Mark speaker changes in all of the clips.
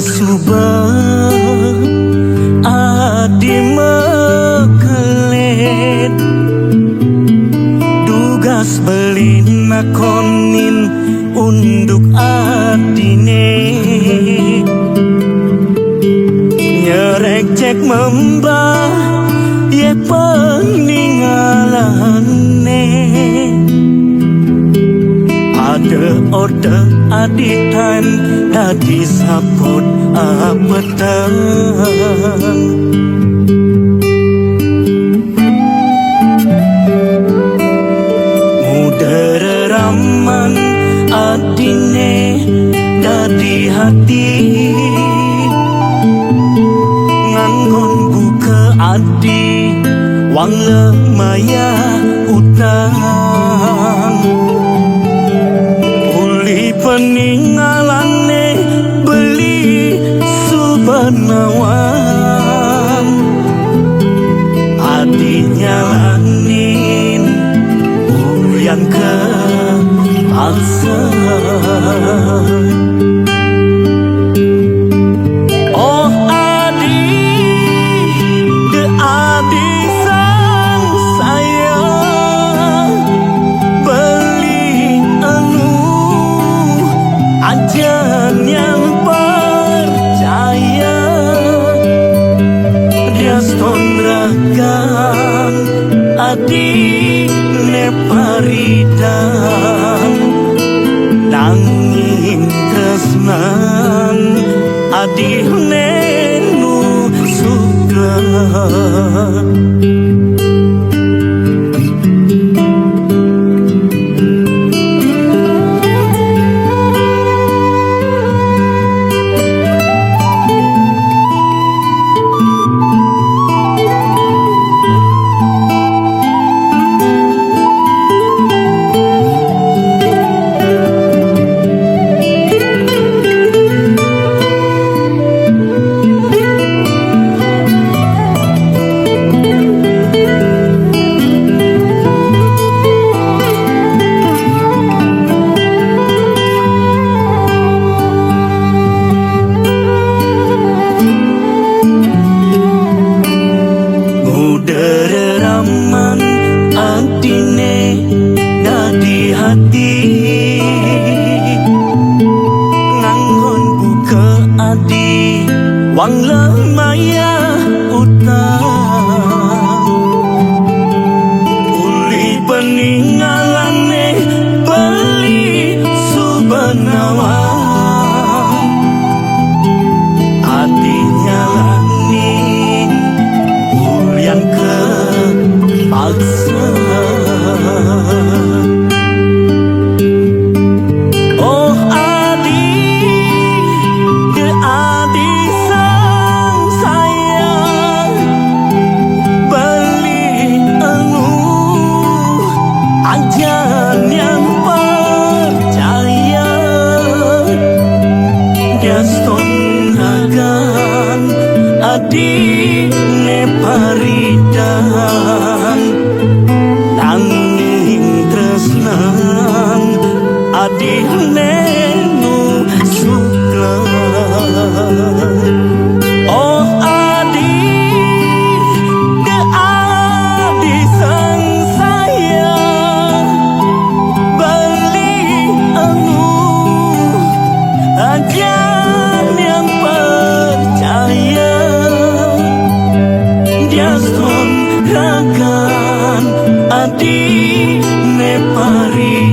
Speaker 1: Subah adi mekelet dugas beli nakonin unduk adine nyerek cek membah ye peninggalane ada orde aditan tadi sapot apetang muda raman adine dadi hati nganggon buka adi wang lemaya utang peninggalane beli subanawan adi nyalanin yang ke paksa oh adi de adi sang sayang beli anu ajan yang percaya dia stondrakan adi neparidan nanging tresnan adi nenu suka deraman adine dadi hati nganggon buka adi wang lemaya utang uli peninggalane beli subanawan adi nyalani yang ke paksa oh adi de adi sang sayang beli anu ajan yang percaya dia stondrakan adi neparidan nanging tresnan adi nenu sukla oh adi de adi sang sayang beli anu ajan yang percaya dia stondrakan adi neparidan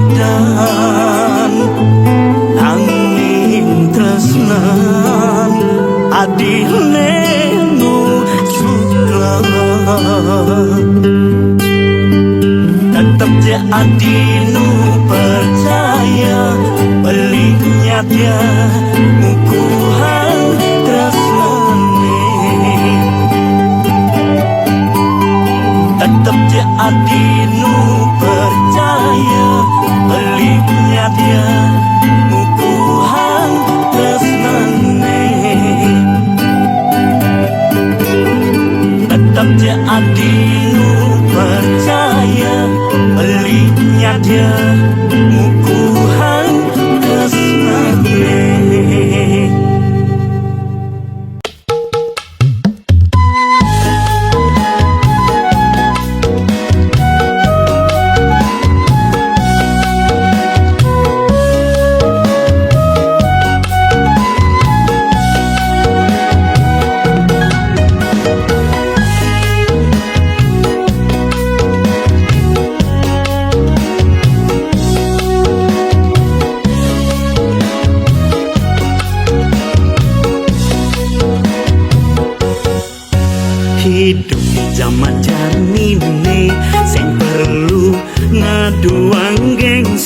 Speaker 1: nanging tresnan adi nenu sukla tetep je adi nu percaya belinya dia mukuhan tresnane tetep je adi nu percaya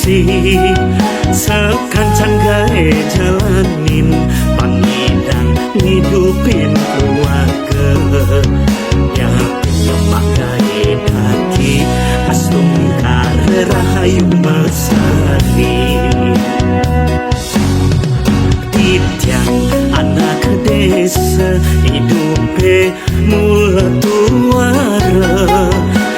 Speaker 1: kasih sekancan gawe jalanin pangidang ngidupin keluarga ya penyemak gawe kaki asungkar rahayu mesari Titiang anak desa hidupe mula tuara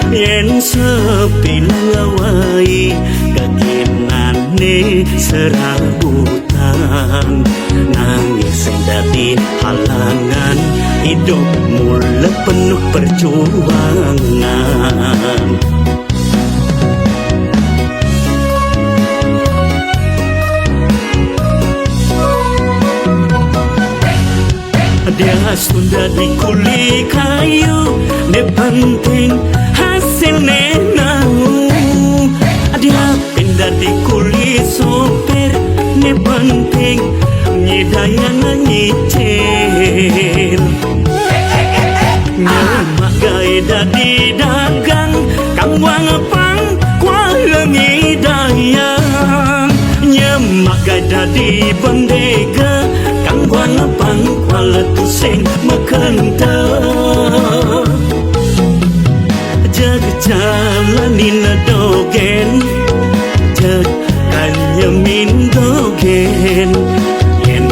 Speaker 1: yen sepi lawai kakinane serabutan nangis sing dadi halangan hidup mula penuh perjuangan dia sudah di kuli kayu ne penting hasil nenau dia pindah di kuli sopir ne penting nyidayang nyicil nyamak gaya dadi dagang kang wangepang kualengi dayang nyamak gaya dadi bendega kang wangepang kualetu sing mekenta jag jalanin dogen jag kanyemin dogen yen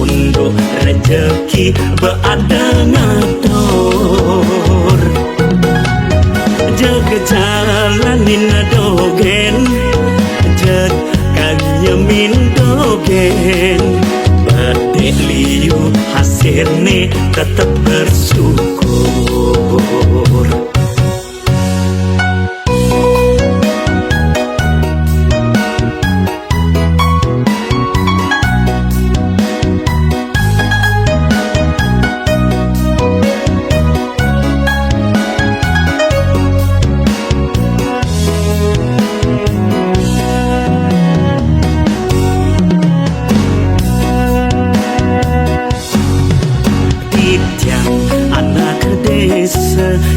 Speaker 1: undo rezeki beada ngatur jag jalanin dogen jag kanyemin dogen badek liu hasilnya tetap bersyukur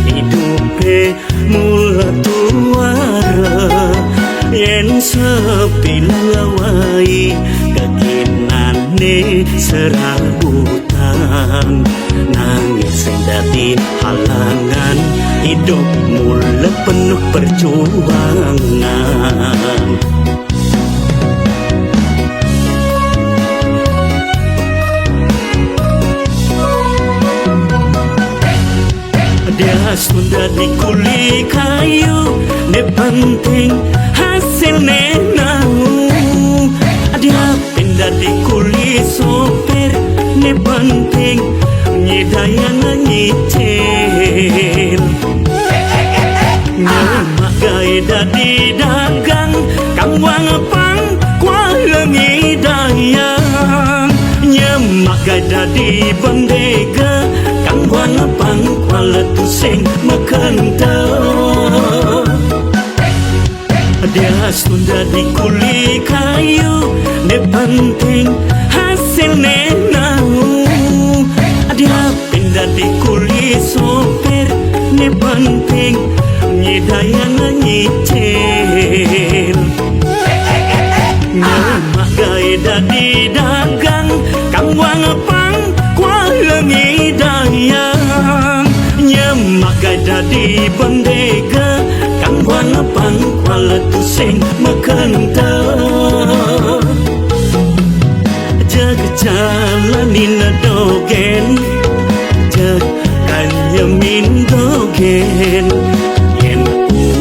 Speaker 1: hidupe mula tuara yen sepi lawai kakinane serabutan nangis sing dadi halangan hidup mula penuh perjuangan dia sudah di kuli kayu ne penting hasil nenau dia pindah di kuli sopir ne penting nyidayang nyicil nyamak gaya dadi dagang kang wangepang kualengi dayang nyamak gaya dadi bendega kang wangepang kualetu sing mekenta dia sudah di kuli kayu ne penting hasil nenau dia pindah di kuli sopir ne penting nyidayang nyicil nyamak gaya dadi dagang kang wangepang kualengi dayang nyamak gaya dadi bendega kang wangepang kualetu sing mekenta jag jalanin dogen jag kanyemin dogen yen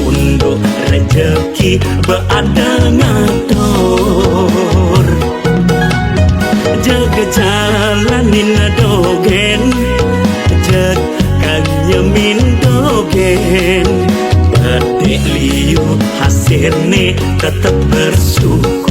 Speaker 1: undo rezeki beada ngatur jag jalanin dogen jag kanyemin dogen badek liu hasilnya tetap bersyukur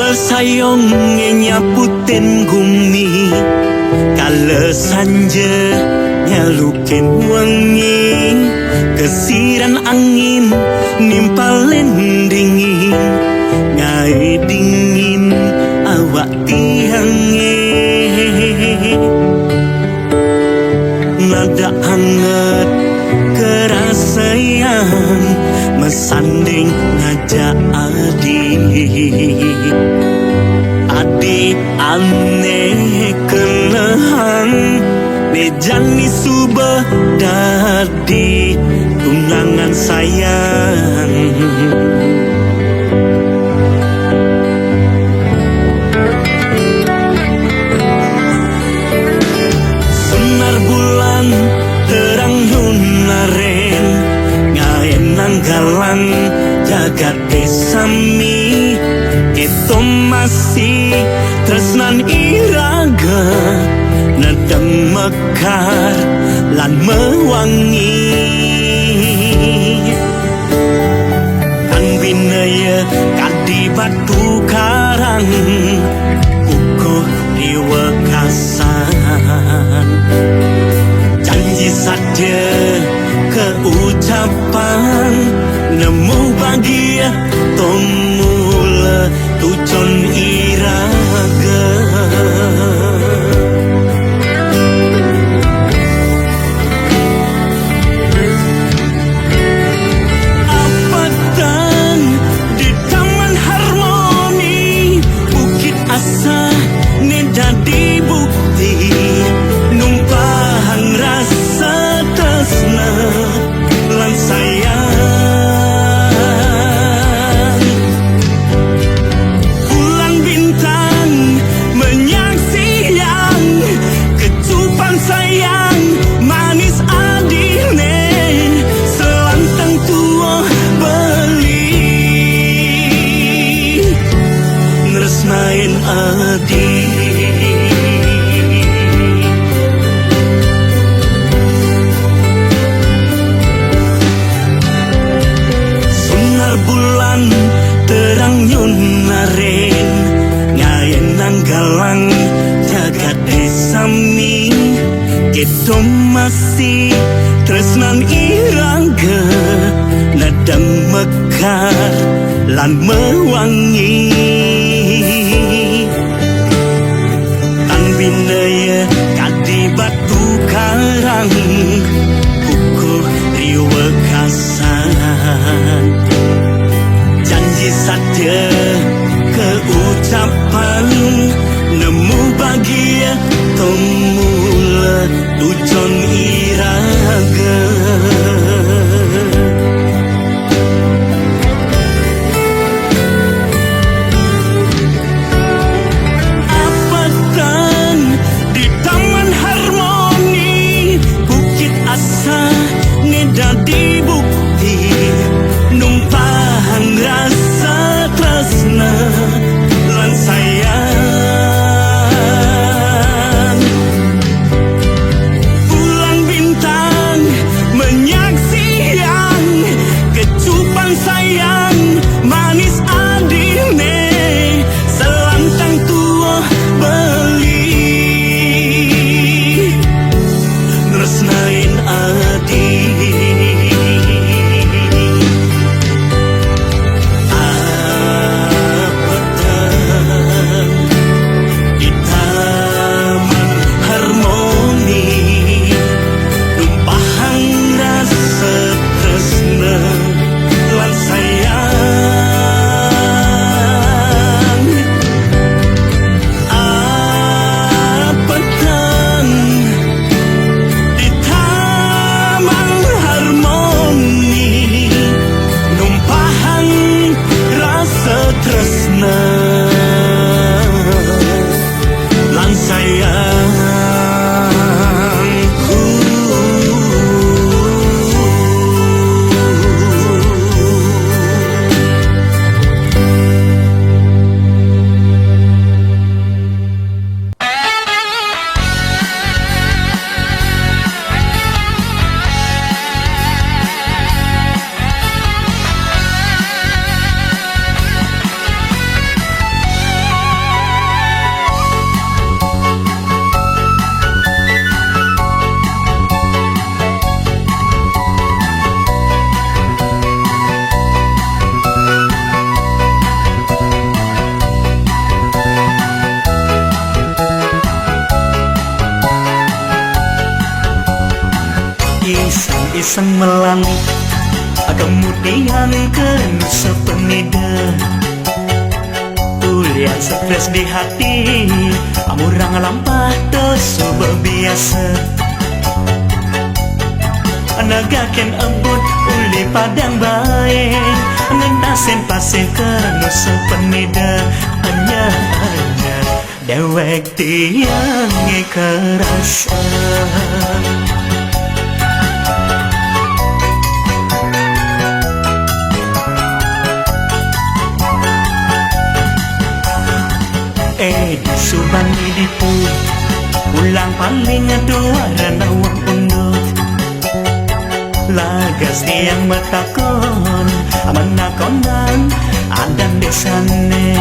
Speaker 1: Sayongnya nyaputin bumi, kala sanja nyalukin wangi, kesiran angin nimpalin dingin, ngai dingin awak tiangnya. Nada hangat kerasaian mesanding ngajak adik aneh kenahan bejani subah dadi tunangan sayang. Sunar bulan terang yunaren ngaen nanggalan jagat desami, itu masih tresnan iraga nadang mekar lan mewangi. Kan binaya kadi batu karang uko diwakasan, janji saja keucapan nemu bahagia tomula tujon iraga. Apatan di taman harmoni bukit asa ne dadi bukti numpahan rasa tresna lan sayang. Bulan bintang menyaksiang kecupan sayang manis adine selantang tua beli nresnain adik. Bulan terang yunaren ngayen nanggalang jagat desami, kita masih tresnan iraga nadang mekar lan mewangi. Tan binaya kadi batu karang buku riwekasan, janji saja keucapan nemu bahagia tomula tujon iraga. sang melali kemudian ke Nusa Penida. Ulian stres di hati amurang lampah dosa biasa. Nagaken embut uli padang bae ngentasen pasir ke Nusa Penida. Hanya dewek tiang kerasa. Di Subang itu ulang paling dua renawang undut. Lagas tiang metakon menakonan adan desane.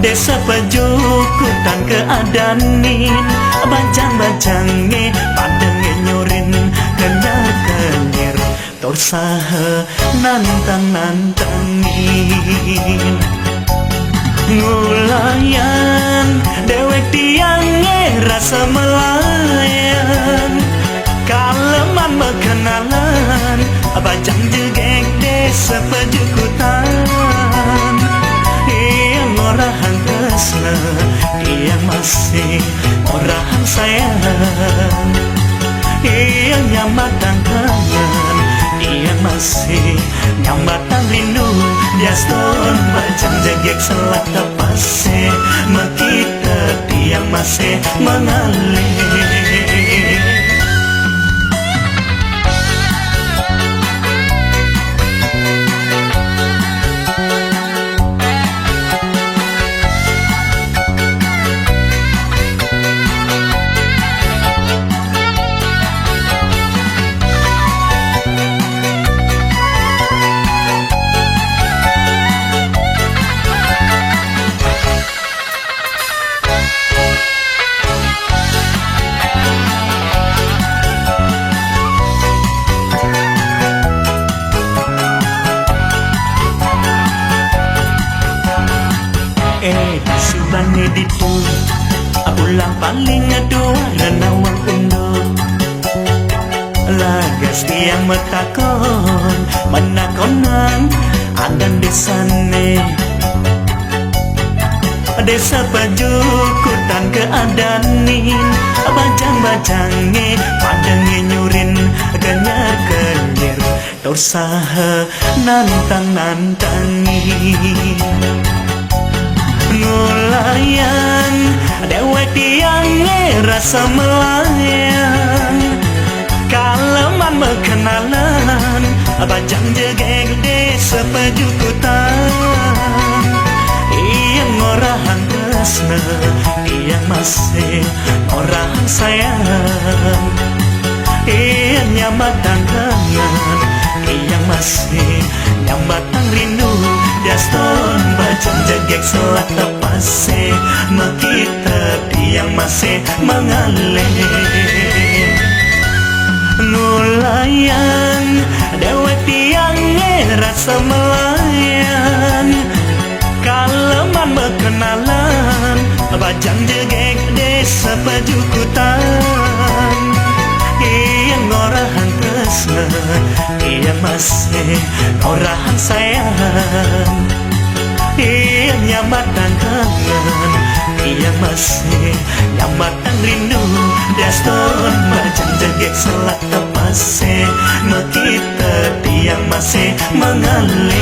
Speaker 1: Desa pejukutan keadanin bajang-bajange padenge nyurin kena kenyir torsaha nantang-nantangin. Ngulayan dewek tiange rasa melayan kaleman berkenalan bajang jegek desa pejukutan. Yang orahan tresna yang masih orahan sayang. Yang nyambatan tangan yang masih nyambatan rindu. Jaston bajang jegek selat tapase mekita tiang masih mengalir. Subane ditu ulang paling dua renawang undut. Lagas tiang metakon menakonan adan desane. Desa pejukutan keadanin bajang-bajange padenge nyurin kenyar-kenyir torsaha nantang-nantangin. Ngulayan dewek tiange rasa melayan kaleman berkenalan bajang jegek desa pejukutan. Yang orahan tresna yang masih orahan sayang. Yang nyambatan tangan yang masih nyambatan rindu. Jaston bajang jegek selat tapase mekita tiang masih mengalir. Ngulayan dewek tiange rasa melayan kaleman berkenalan bajang jegek desa pejukutan. Yang orahan tresna yang masih orahan sayang. Yang nyambatan kangen yang masih nyambatan rindu. Daston bajang jegek selat tapase mekita tiang masih mengalir.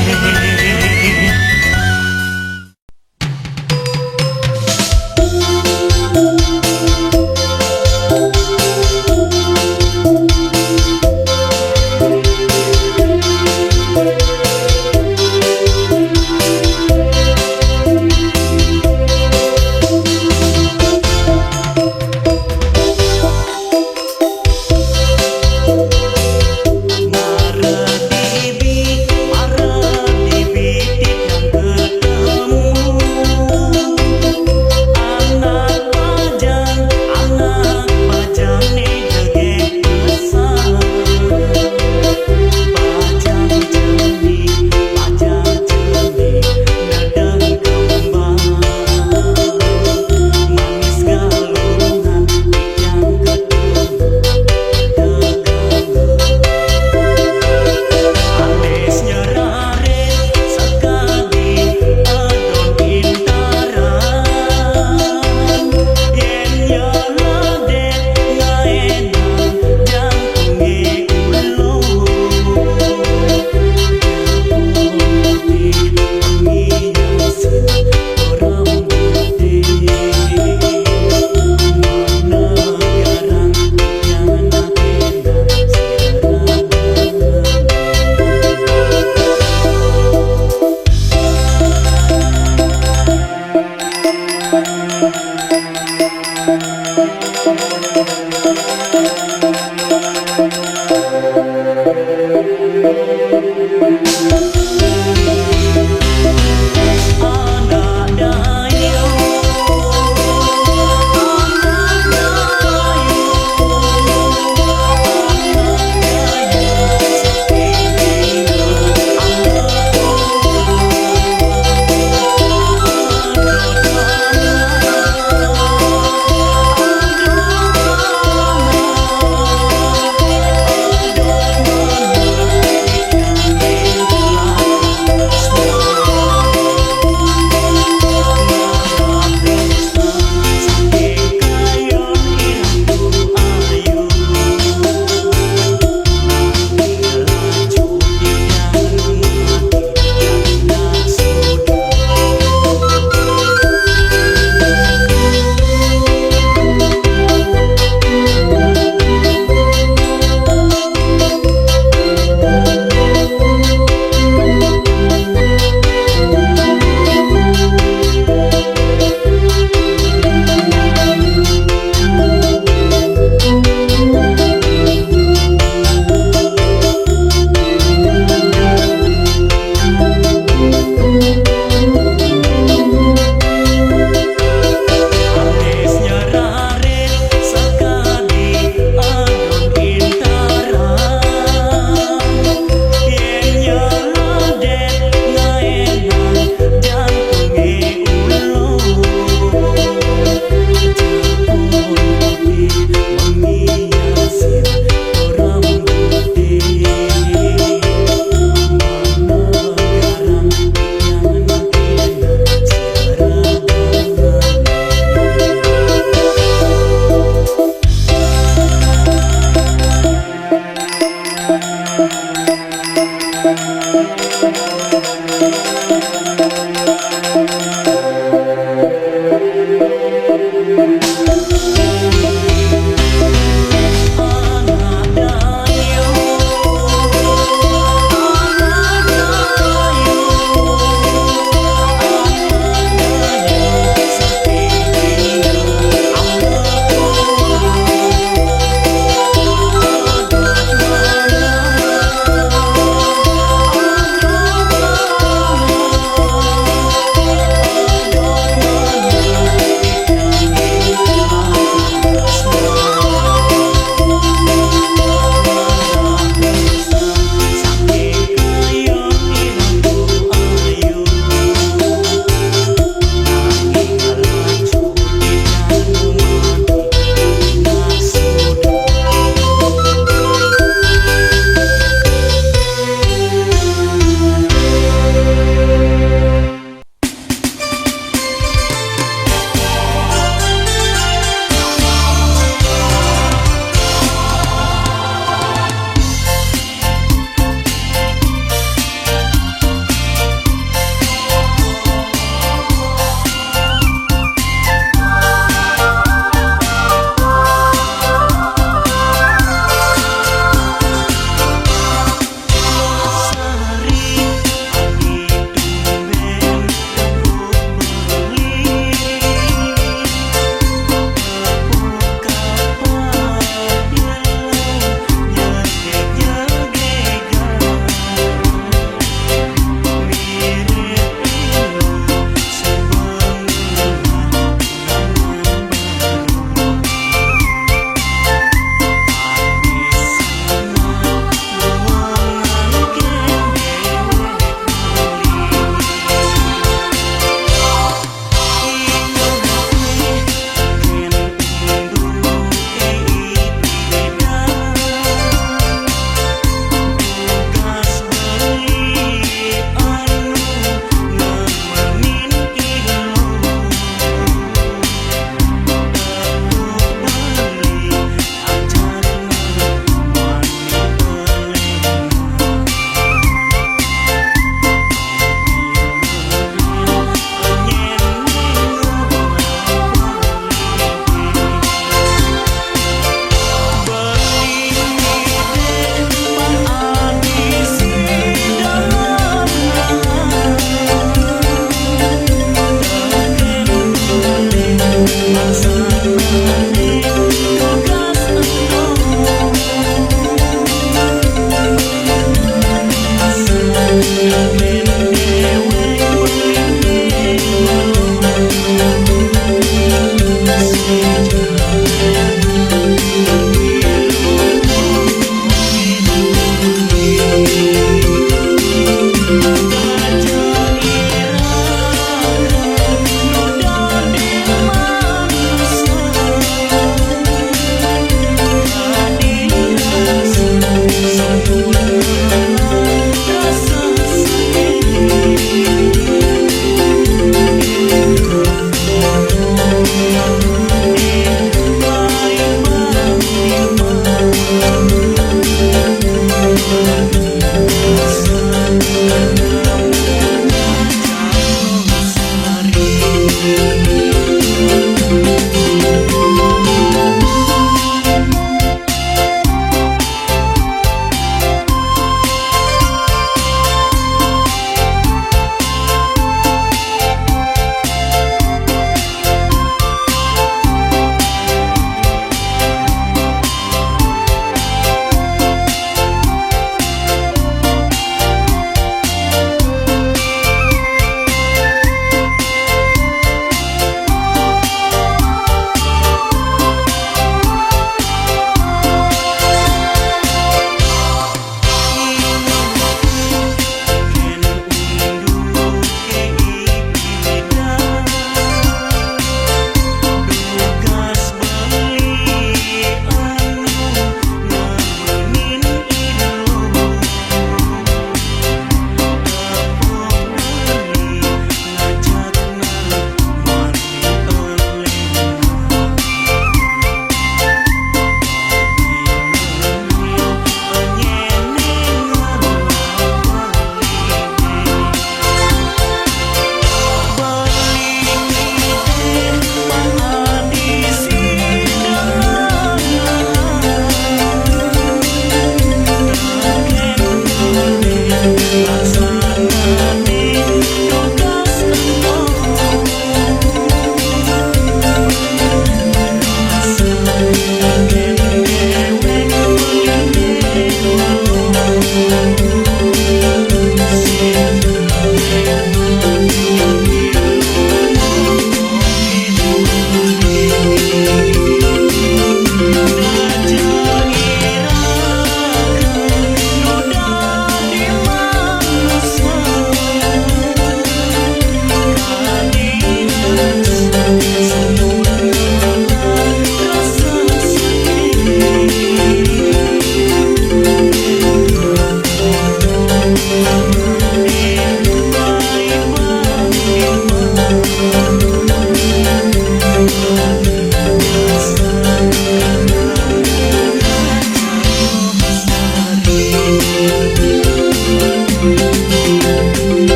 Speaker 1: Mara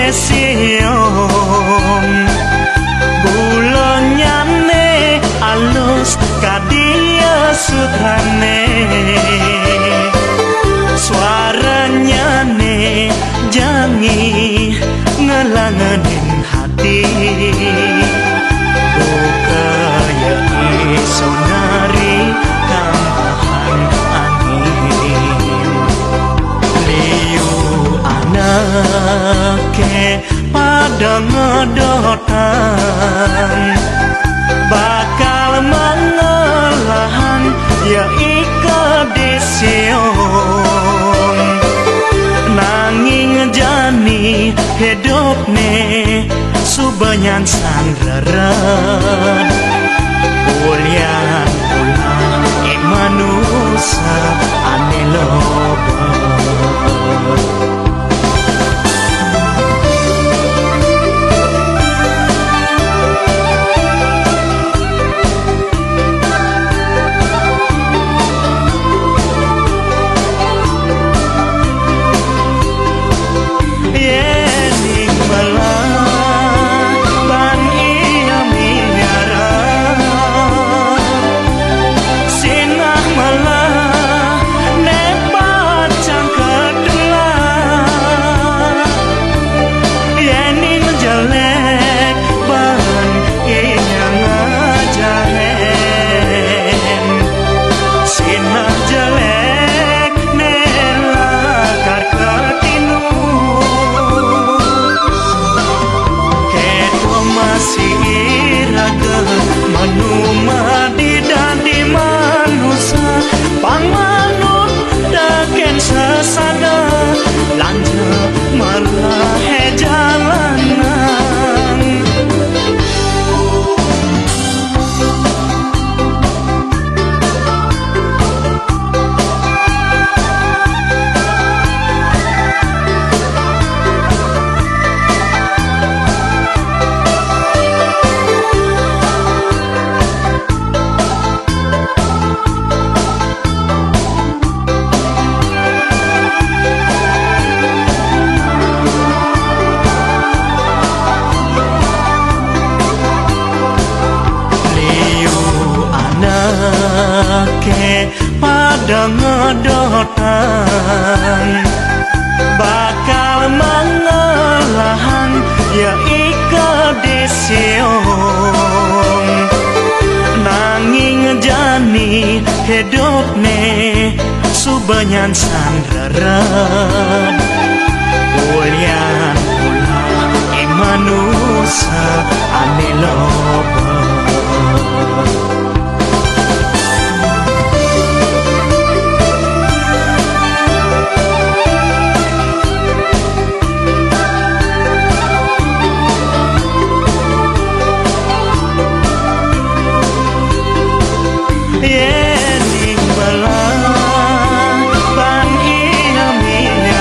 Speaker 1: desiong bulonyane alus kadia sutrane suaranya ne jangi ngelangenin hati bukaya sonari tambahan angin liu anake pada ngedotan bakal mengelahan ya ika desiong nanging jani hidup ne subanyan sandraran kulian ulah manusia ane loba manuma di dadi manusia pangmanut daken sesana lanjut malah jalanan pada ngedotan bakal mengelahan ya ika desiong nanging jani hidup ne subanyan sandraran kulian ulah manusia ane loba yening bala ban iya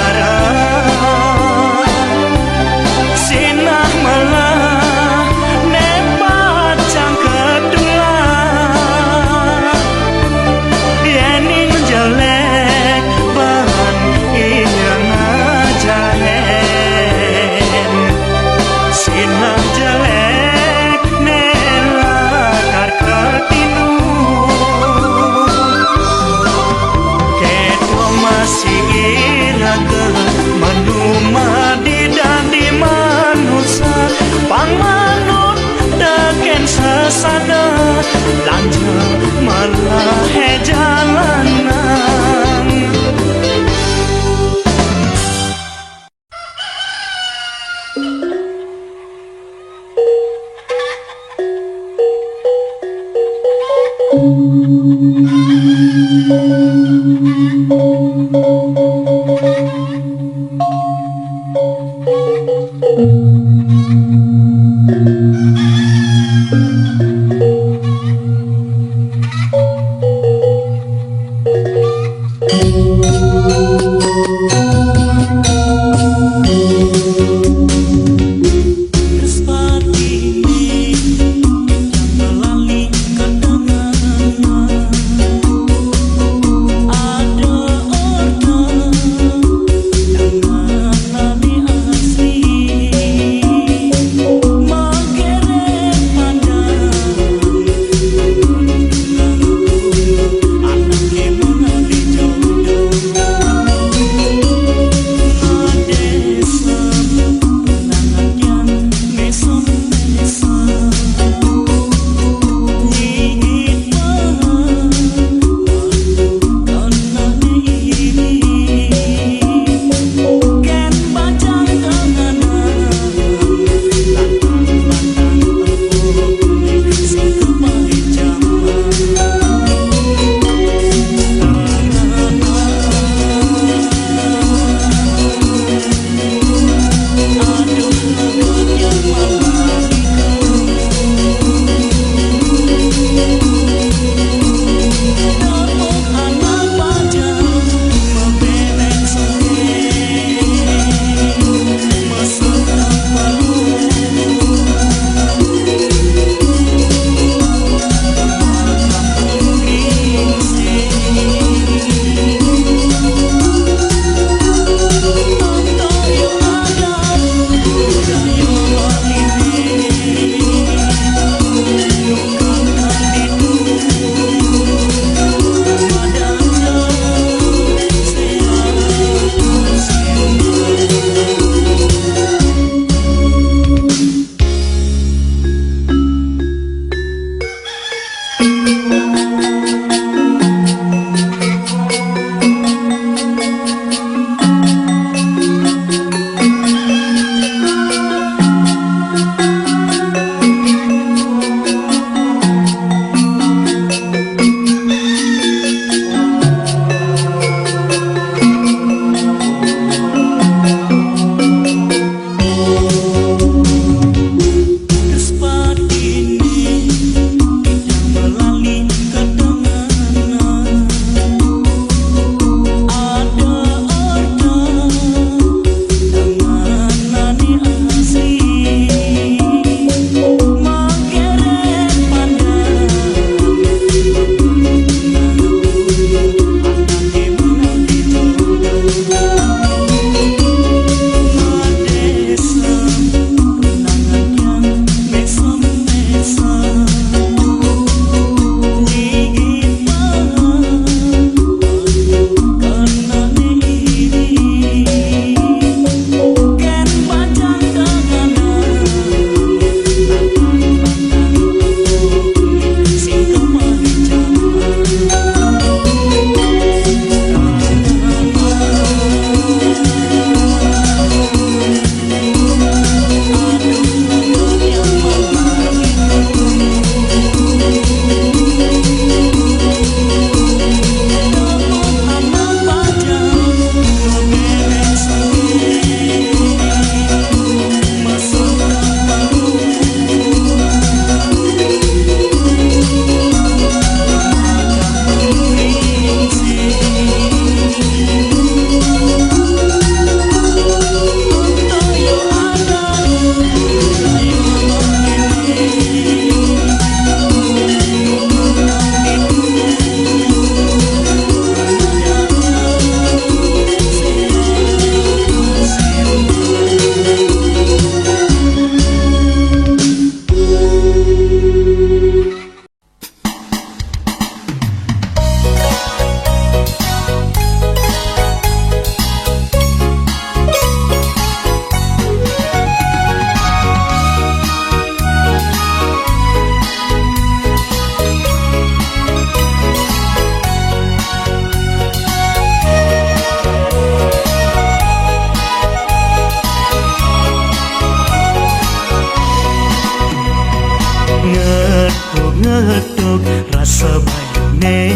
Speaker 1: ngedok rasa bayune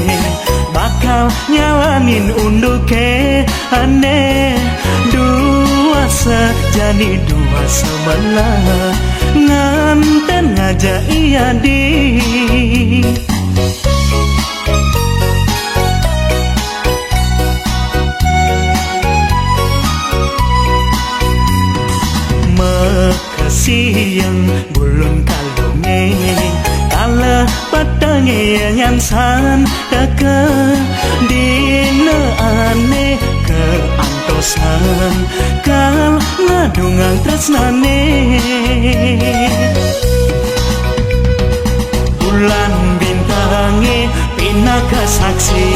Speaker 1: bakal nyalanin unduke aneh dua sejani dua sebelah nganten ngajak iya di siang bulun kalunge kala patenge nyansan deke dina ane ke antosan kal ngadungang tresnane bulan bintange pinaka saksi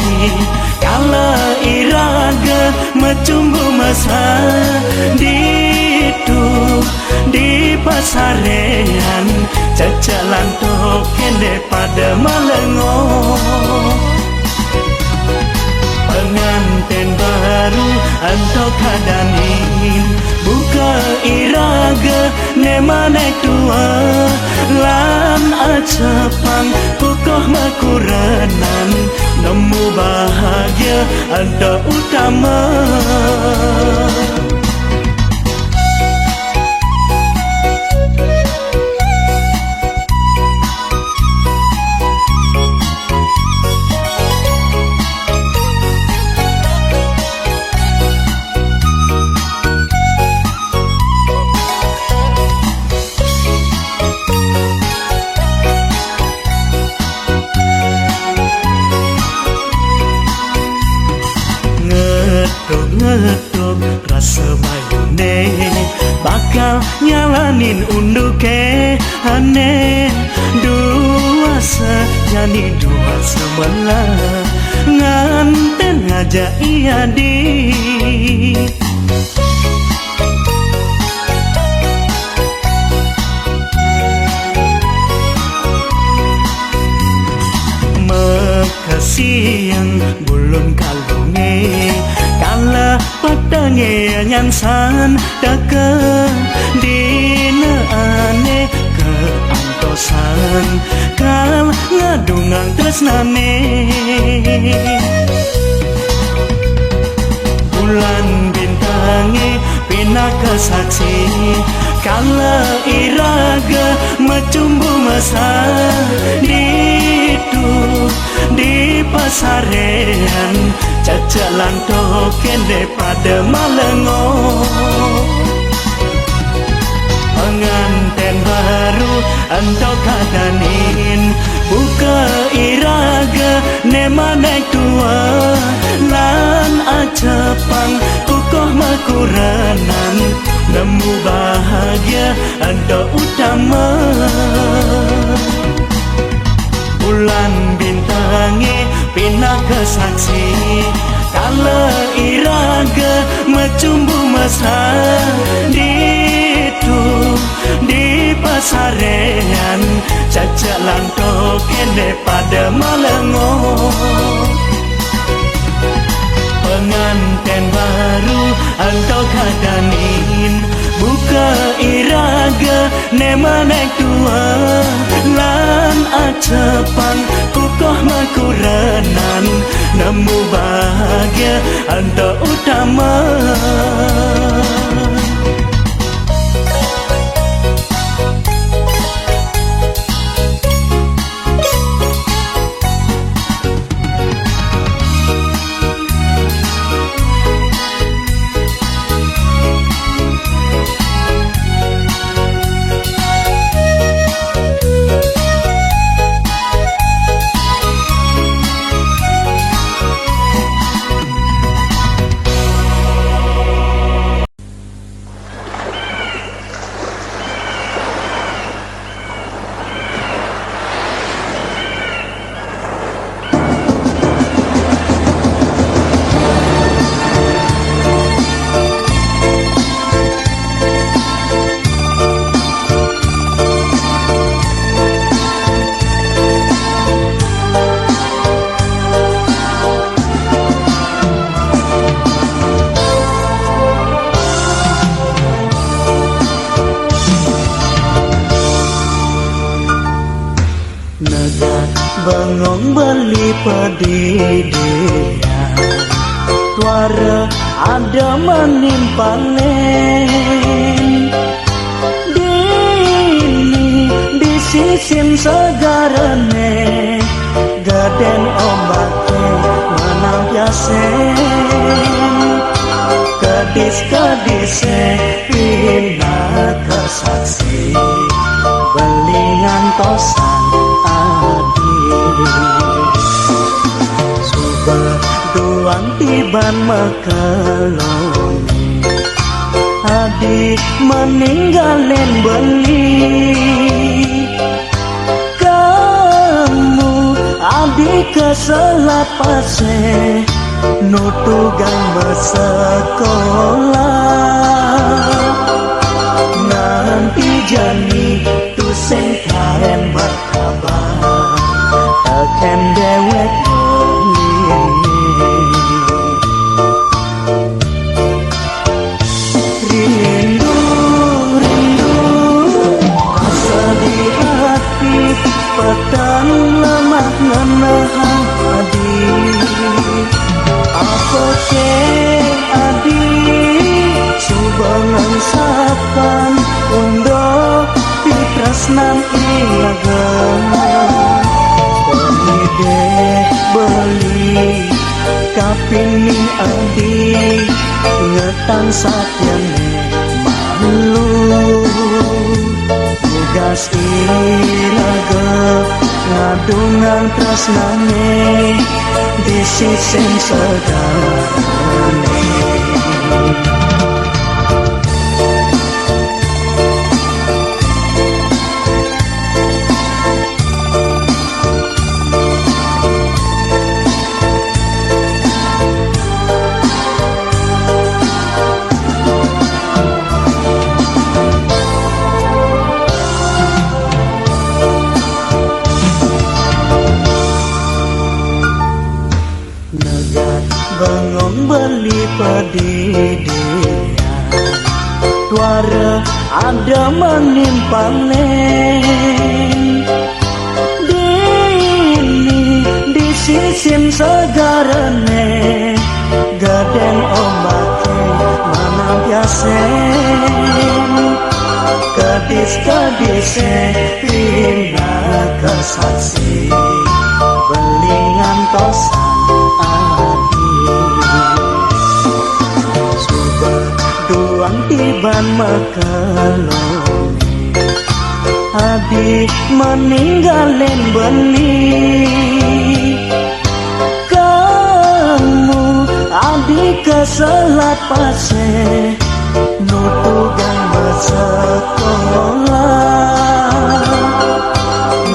Speaker 1: kala iraga macumbu masa di pasarean cacalan tokende pada malengo pengantin baru antok kadanin buka iraga nemane tua lan acepang kukoh makuranan nemu bahagia anda utama ngedok rasa bayune bakal nyalanin unduke aneh dua sejani dua sebelah nganten ngajak iya di siang bulun kalunge kala patenge nyansan deke dina ane ke antosan kal ngadungang tresnane bulan bintange pinaka saksi kala iraga macumbu masa di pasarean cacalan tokende pada malengo pengantin baru antok kadanin buka iraga nemane tua lan acepang kukoh makuranan nemu bahagia anda utama bulan bintange pinaka saksi kala iraga macumbu masa di pasarean cacalan tokende pada malengo pengantin baru antok kadanin buka iraga nemane tua lan acepang kukoh makuranan nemu bahagia anda utama bengong beli pedidian tuara ada menimpalen dini di sisim segarane gaden ombake menampiasen kedis-kedise pina kesaksi belingan tosan adi subah duang tiban mekeloni adi meninggalin beli kamu adi keselat pase nutugang bersekolah nanti jani tuseng karen berkabar teken dewek rindu rasa di hati petang lemah ngenahan adi apa ke adi subangan sapan untuk ditresnan ilagama penide beli kapining adi ngetang satyane malu tugas iraga ngadungan tresnane di sising segarane bengong beli pedidian tuara ada menimpalen dini di sisim segarane gaden ombake menampiasen kedis-kedise pina kesaksi belingan tosan duang tiban mekeloni adi meninggalin beli kamu adi keselat pase nutugang bersekolah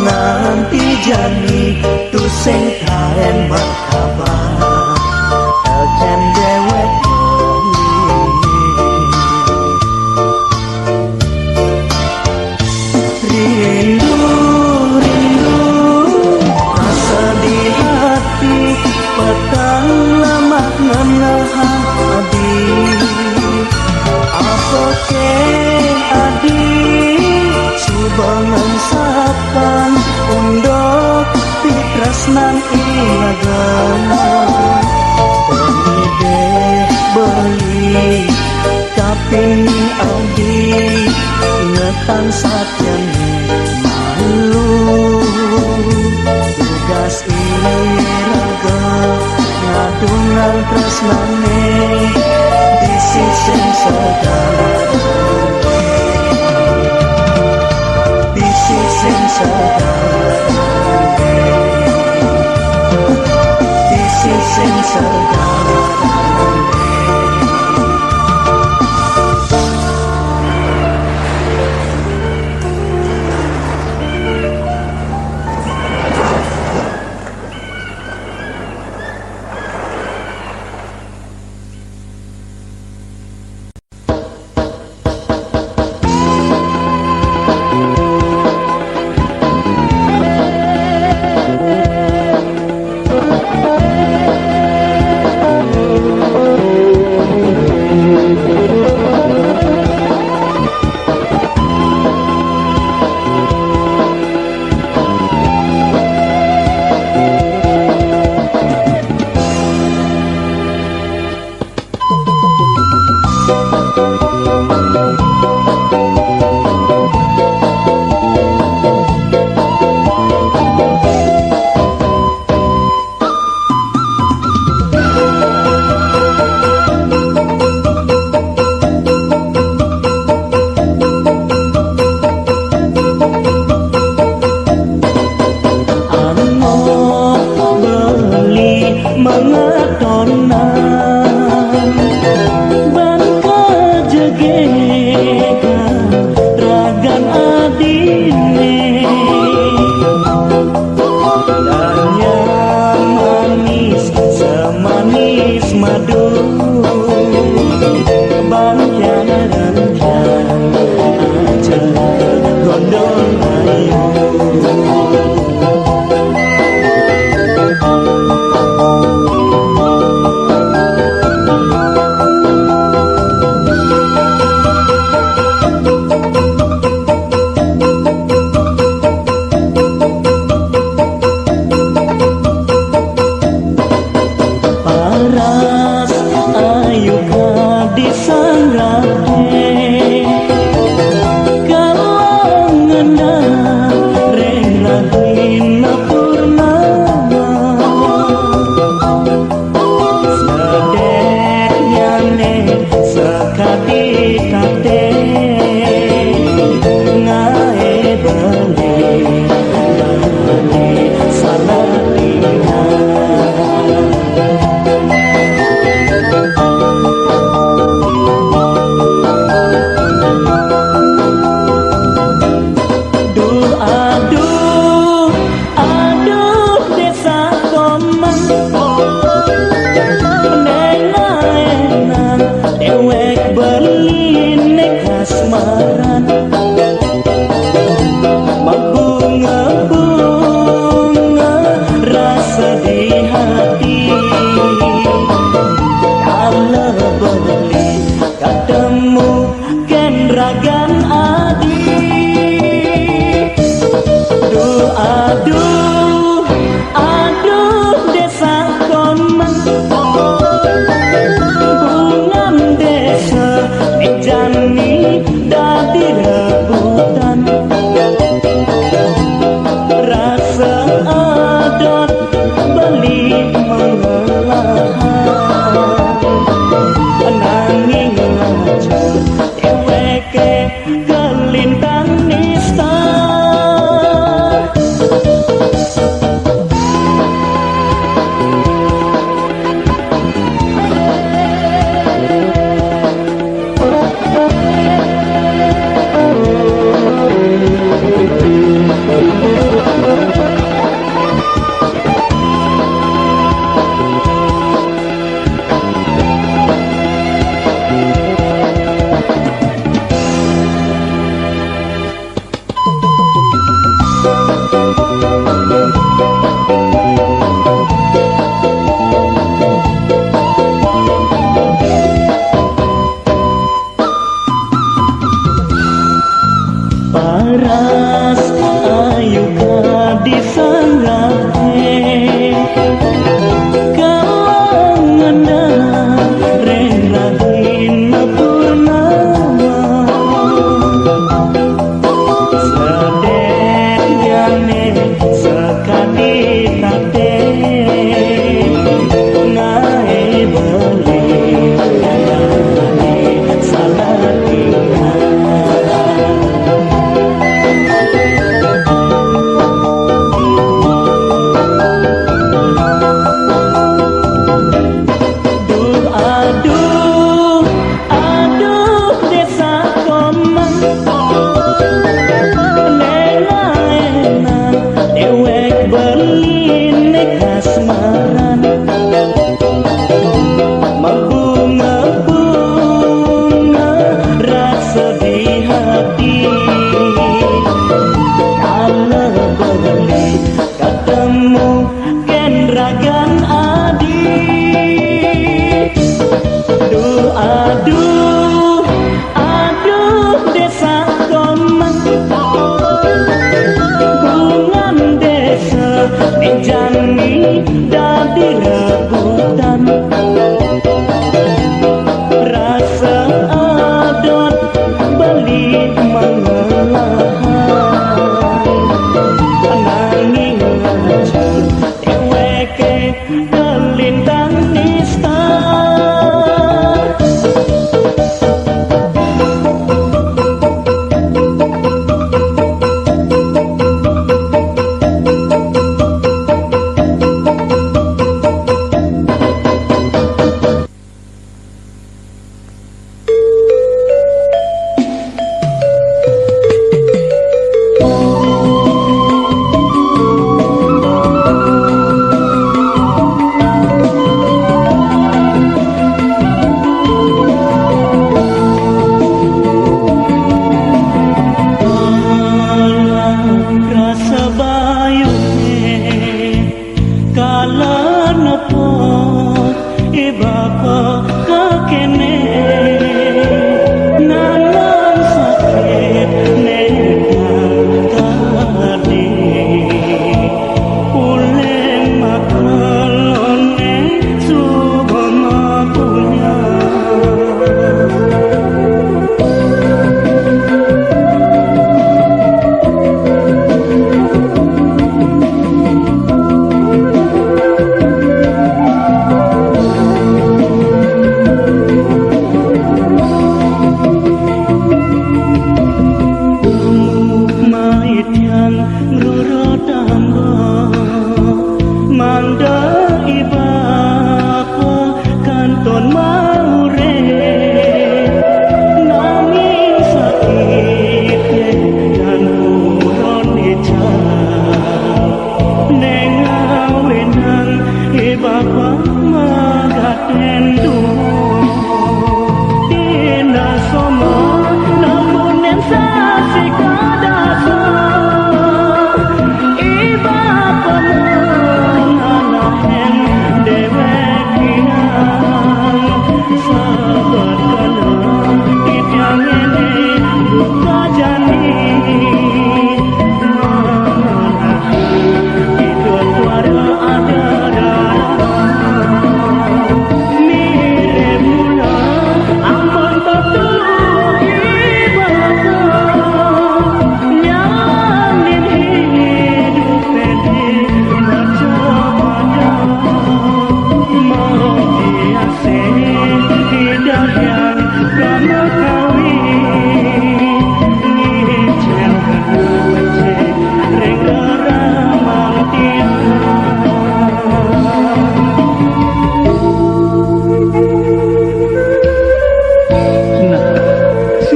Speaker 1: nanti jani tuseng karen berkabar teken dewek rindu rasa di hati petang lemah menahan adi apa ke adi subangan sapan untuk ditresnan ilagama penide beli kapining adi ngetang satyane malu tugas iraga ngadungan tresnane di sising segarane di sising segarane di sising segarane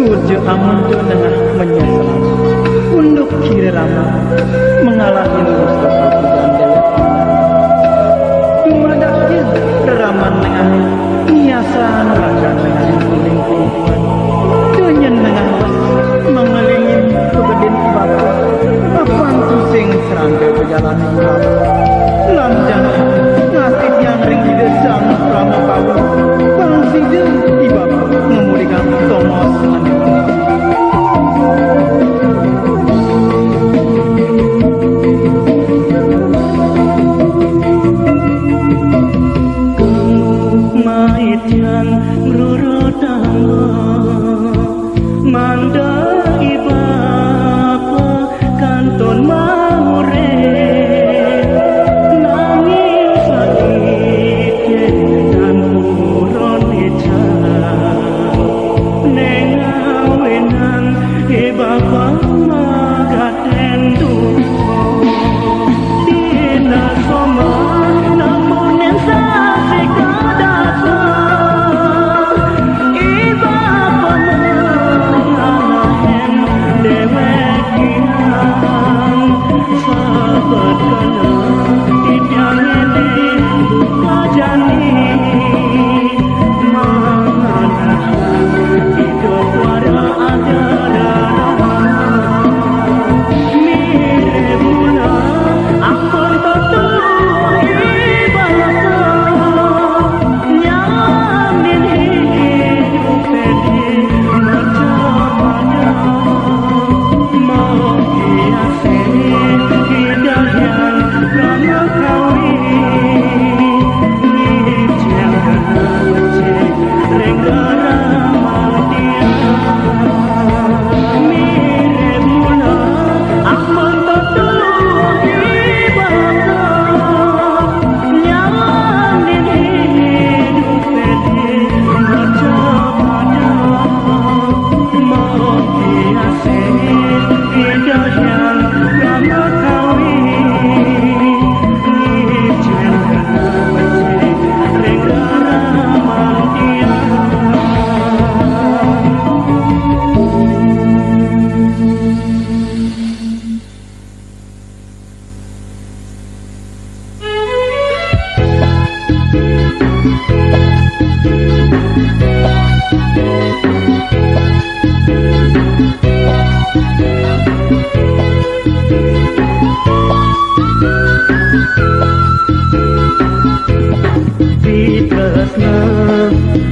Speaker 2: Surja amunjo nengah menyesal unduk kiri rama mengalahin Mustafa dan dewek dumadakin reraman nengah niasa nerakan nengah kuning kuningan dunyan nengah was mengelingin kebedin bapak apaan pusing serangga perjalanan bapak lanjang ngasih yang ring di desang prama pawu bang sida di bapak memulikan Thomas
Speaker 1: Maityan rurutama manda ibapa kanton maure nanging sakit dan uron ecan nengawenan ibapa magaten duko dina soma namun yang sasik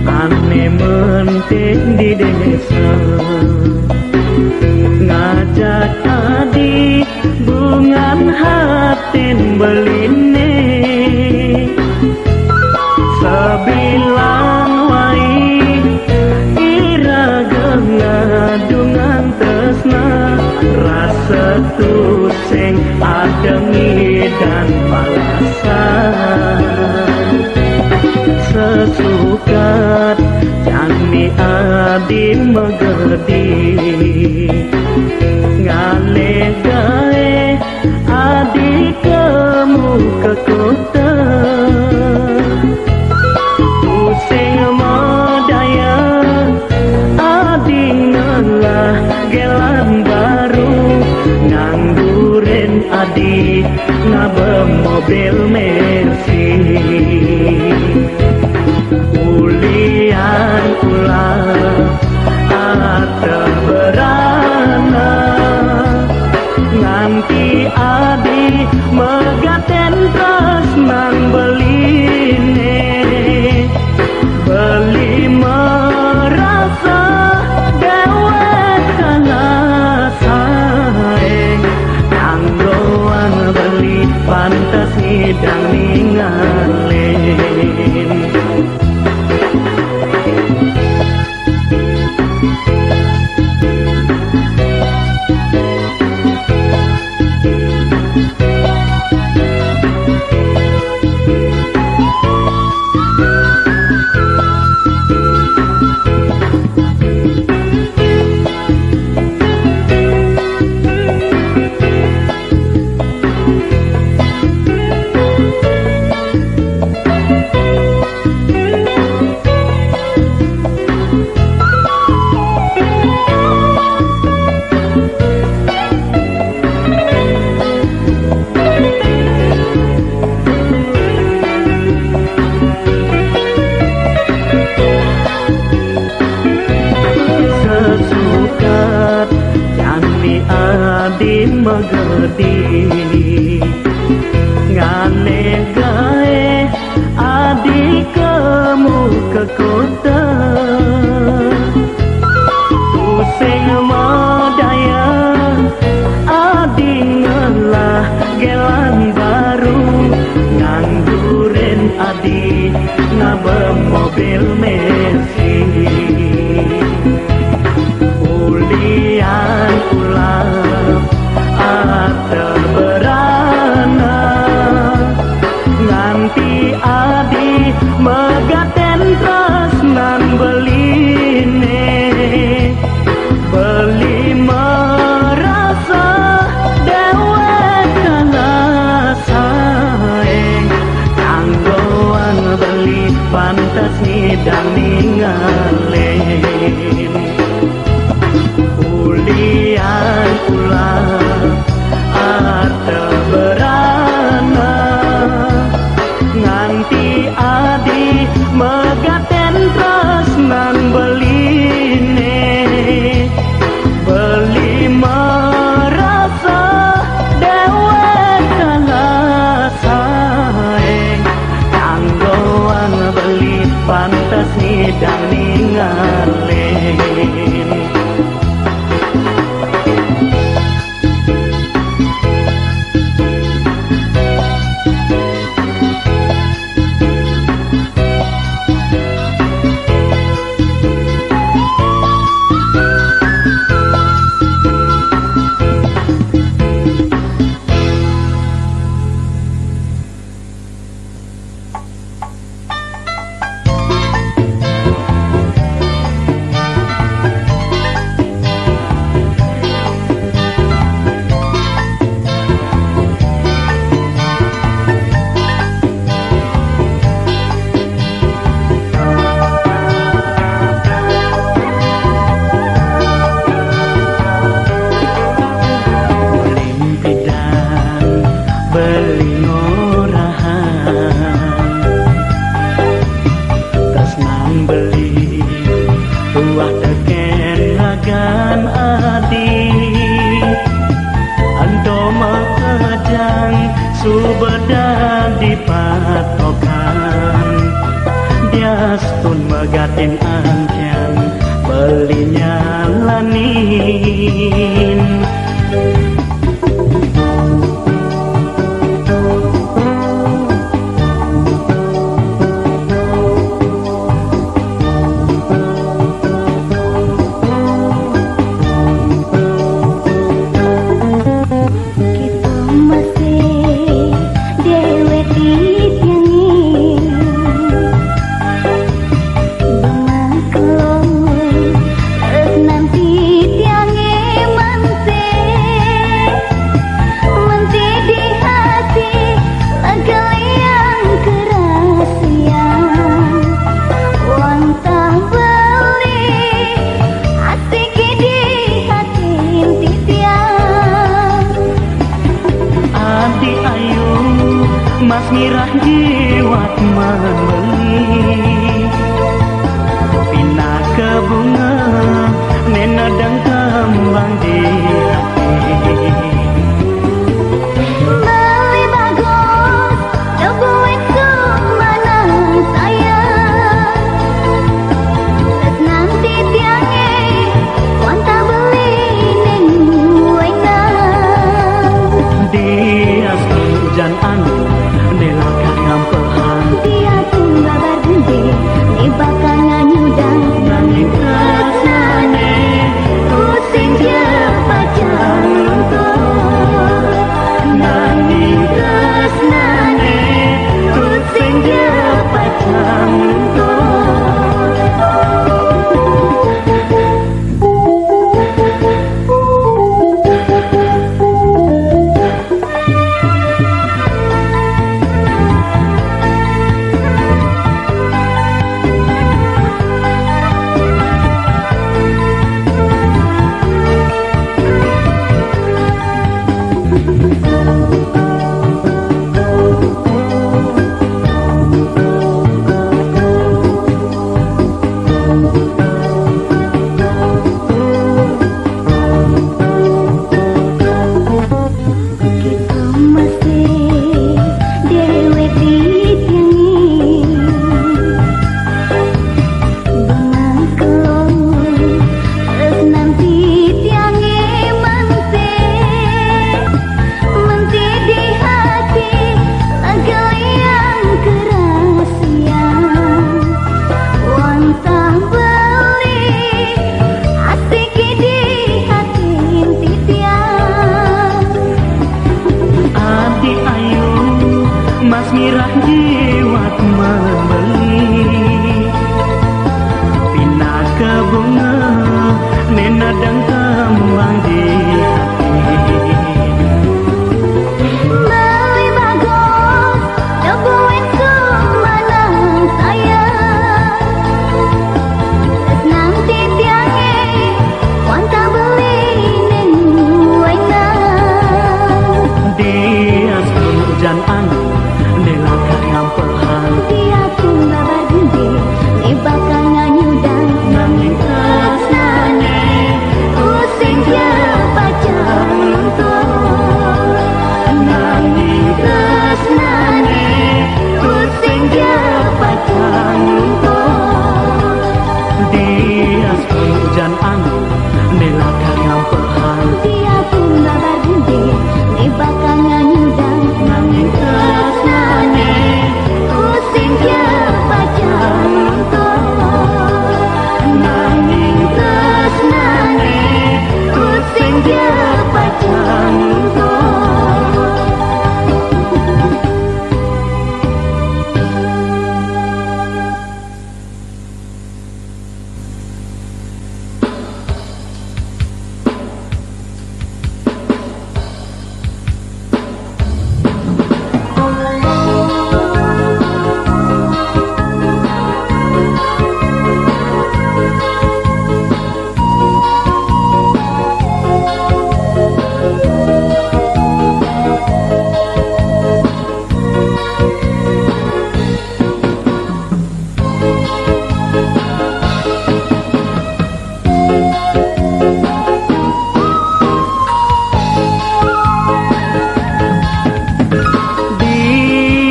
Speaker 1: ane menting di desa ngajak adik bungan hatin beline sebilang wai irageng ngadungan tresna rasa tusing adengi dan palasan sesukat jani adi megedi ngale gae adi kamu ke kota pusing modaya adi ngalah gelan baru nganggurin adi ngabem mobil Mercy ulian ulang ada berana nganti adi megaten tresnan beline beli merasa dewek kana saeng anggoan beli pantas ngidang ningalin megedi ngane gae adik kamu ke kota pusing madaya adik ngelah gelang baru nganggurin adik ngabem mobil Mercy ulian ulang ate berana nanti adi megaten tresnan beline beli merasa dewek kana saeng kanggoan beli pantas ngidang ningalin ulian ulang ate berana nganti adi megaten tresnan beline beli merasa dewek kana saeng kanggoan beli pantas ngidang ningalin subeda di patokan diastun megatin ancan belinya lanin
Speaker 3: Nanti tiang eman
Speaker 1: irah jiwat membeli Pina ke bunga Nena dan kembang di hati
Speaker 3: Beli bagus Nebuin semanang sayang Terus nanti tiangnya Wanta beli nenuai nang
Speaker 1: Dia hujan angin Nela kayang pehan
Speaker 3: Dia pun babar gede Lebakan nganyudan
Speaker 1: Nanging tresnane
Speaker 3: Pusing dia pacar untuk
Speaker 1: Nanging
Speaker 3: tresnane Pusing dia pacar untuk
Speaker 1: Dia hujan angin Nela kayang pehan
Speaker 3: Dia pun babar gede Lebakan nganyudan
Speaker 1: Nanging tresnane
Speaker 3: Pusing dia pacar untuk
Speaker 1: Nanging
Speaker 3: tresnane Pusing dia pacar untuk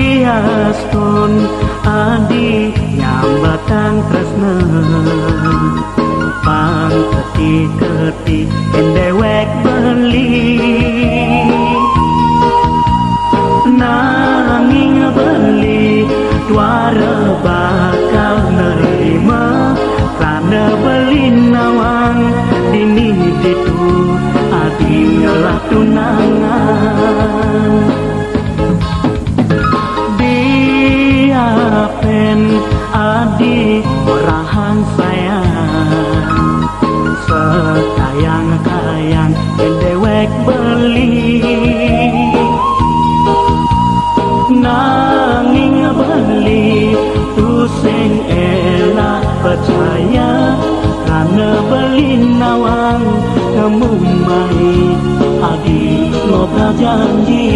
Speaker 1: Diaskon adi nyambatan tresna Pang keti-keti endewek beli Nanging beli Tuara bakal nerima Karena beli nawang Dini ditu adi ngelah tunangan Diapen adi orahan sayang Sekayang-kayang endewek beli Nanging beli Tusing elah percaya Karena beli nawang Kemumai adi ngobrol janji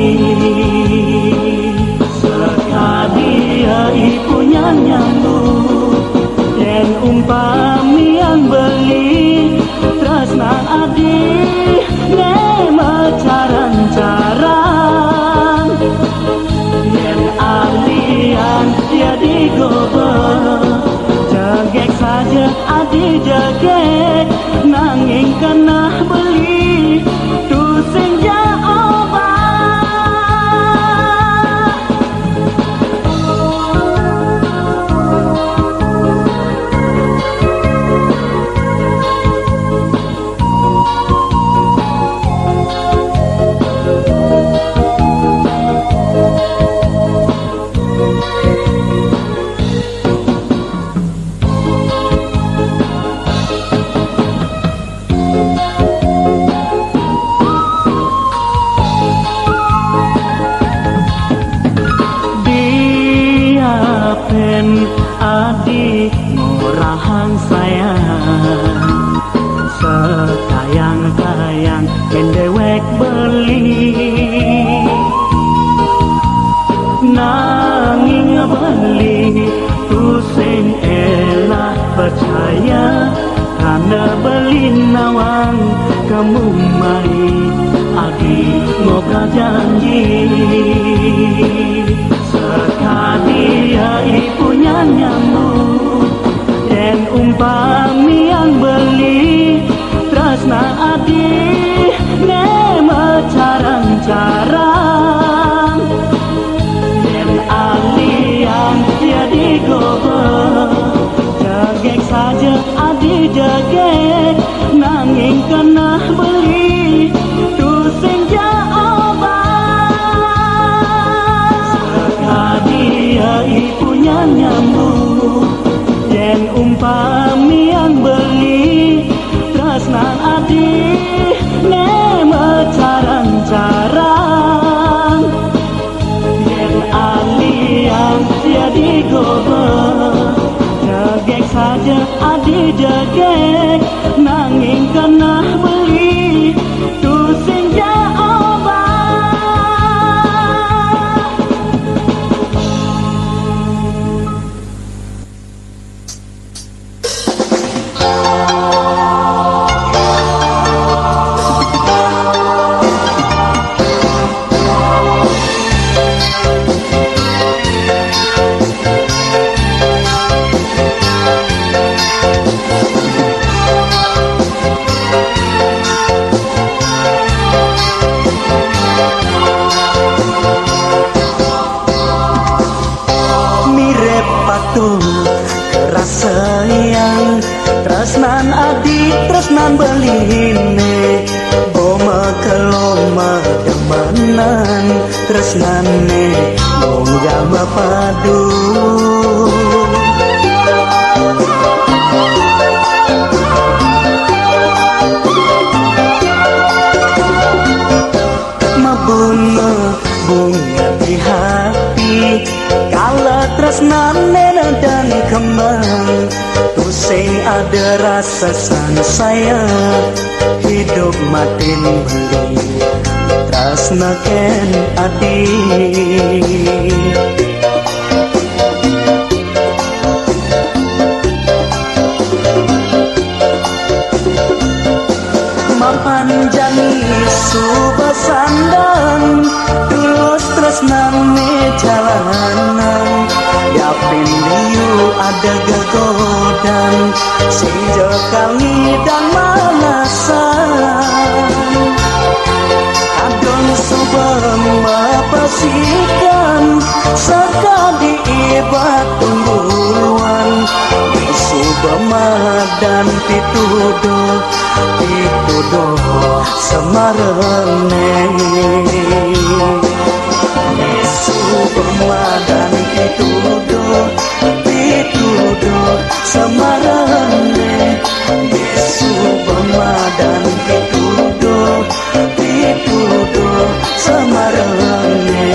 Speaker 1: Sekadia ipunya nyambut Dan umpamian beli Tresna adi Nema caran-caran Yen alian dia digoba Jegek saja adi jegek Nanging kena beli Tusing jaoba adi ngorahan sayang Sekayang-kayang endewek beli Nanging beli Tusing elah percaya Karena beli nawang Kemumai adi ngobrol janji Sekadia ipunya nyambut Dan umpamian beli Tresna adi Nema caran-caran Yen alian dia digoba Jegek saja adi jegek Nanging kena beli Tusing jaoba Sekadi tresnan adi ne mecarang-carang yen alian tiadi gobe jegek saja adi jegek nanging kena beli tusing ja sayang tresnan adi tresnan beline boma keloma demanan tresnane bongga mapadu mabuna bunga di hati kala tresnane dan kembang tusing ada rasa sang sayang hidup matin beli tresna ken adi mapan jani subasandang tulus tresnane jalanan yapin liu ada gegodan sinjo kali dan manasan adon subang mapasikan sekali ibat tumbuhan subamadan pitudo semarene subamadan pitudo semarane subamadan pitudo semarane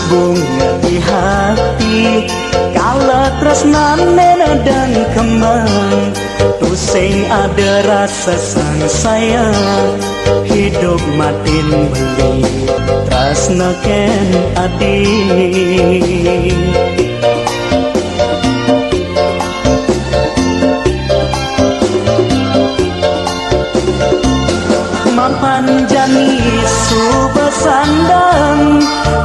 Speaker 1: bunga di hati kala tresnane dan kembang tusing ada rasa sang sayang hidup matin beli tresna ken adi mapan jani subasandang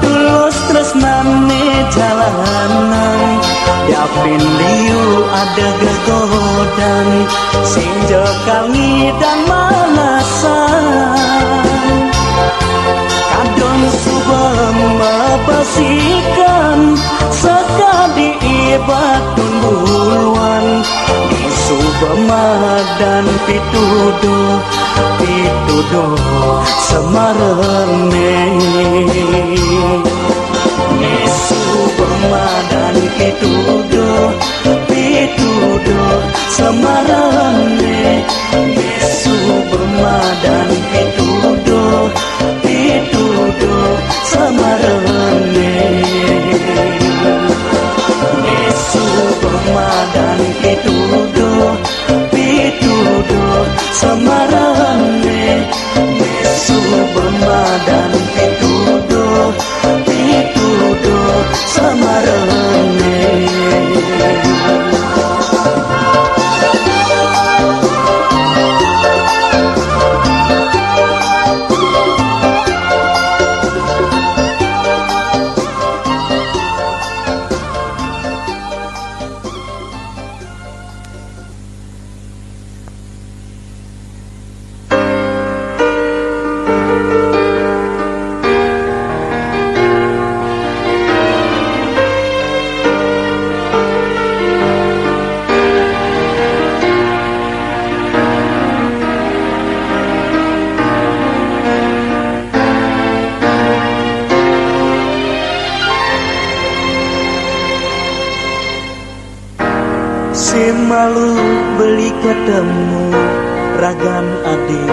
Speaker 1: tulus tresnane jalanan yapin liu ada gegodan sinjo kali dan manasan kadon subang mapasikan sekali ibatun buluan subamadan pitudo semarene subamadan pitudo semarene subamadan pitudo semarene subamadan pitudo semarane subamadan pitudo malu beli ketemu ragan adik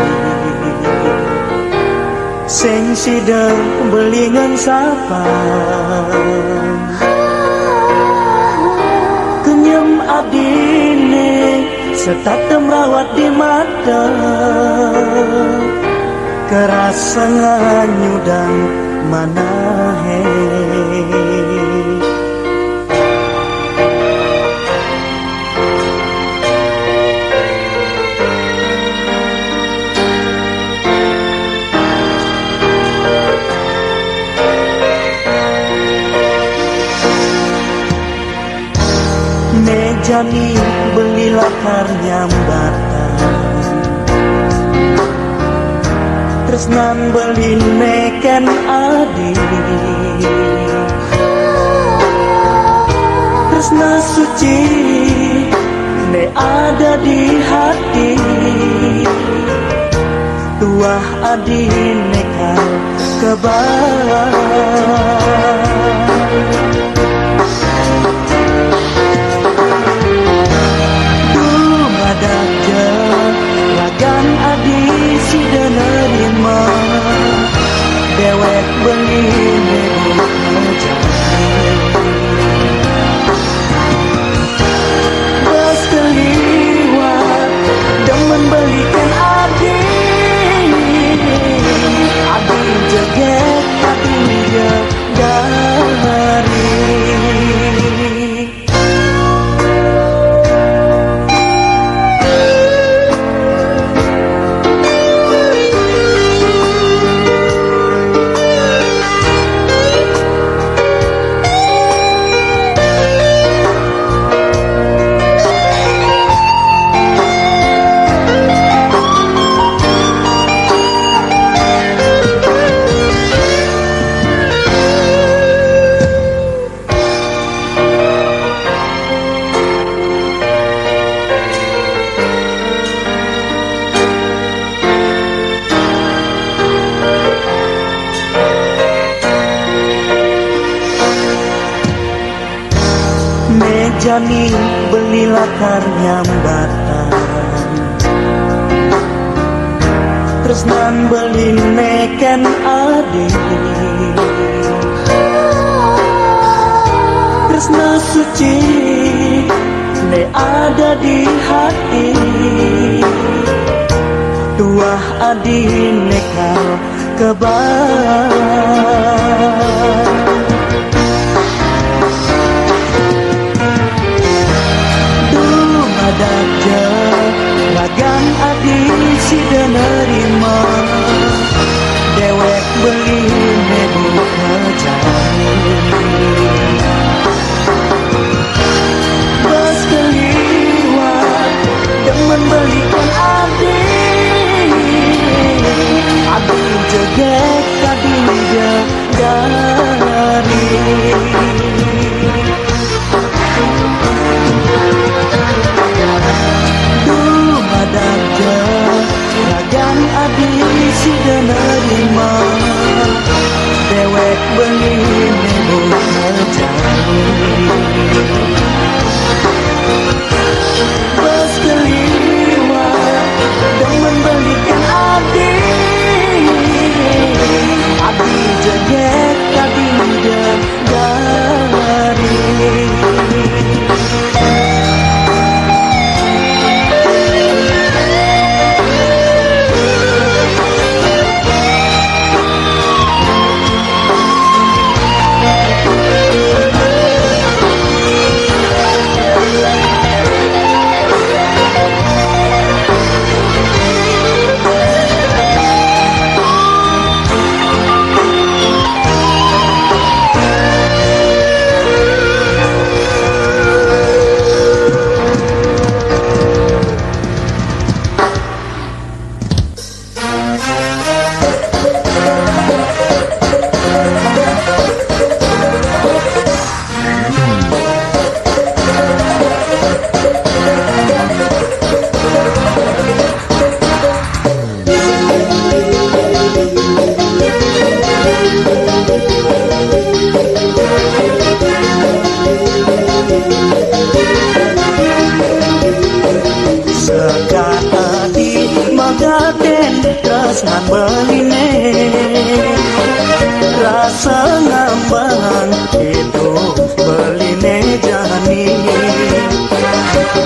Speaker 1: sing sidang beli ngan sapa kenyem adine setatem rawat di mata kerasa nganyudan manahe Mejani beli lakar nyambatan tresnan beli neken adik tresna suci ne ada di hati tuah adik nekan kebar ragan adi si nerima dewek beli bos keliwat demen belikan adi jeget adi dari Mejani beli lakar nyambatan tresnan beli neken adik tresna suci ne ada di hati tuah adik nekal kebar daja ragan adi si nerima dewek beli nebuka jani bos keliwat demen belikan adi jeget tadi dari ragan adi si nerima dewek beli nebuka jani bos keliwat demen belikan adi jeget tadi dari tresnan beline rasa ngambang hidup beline jani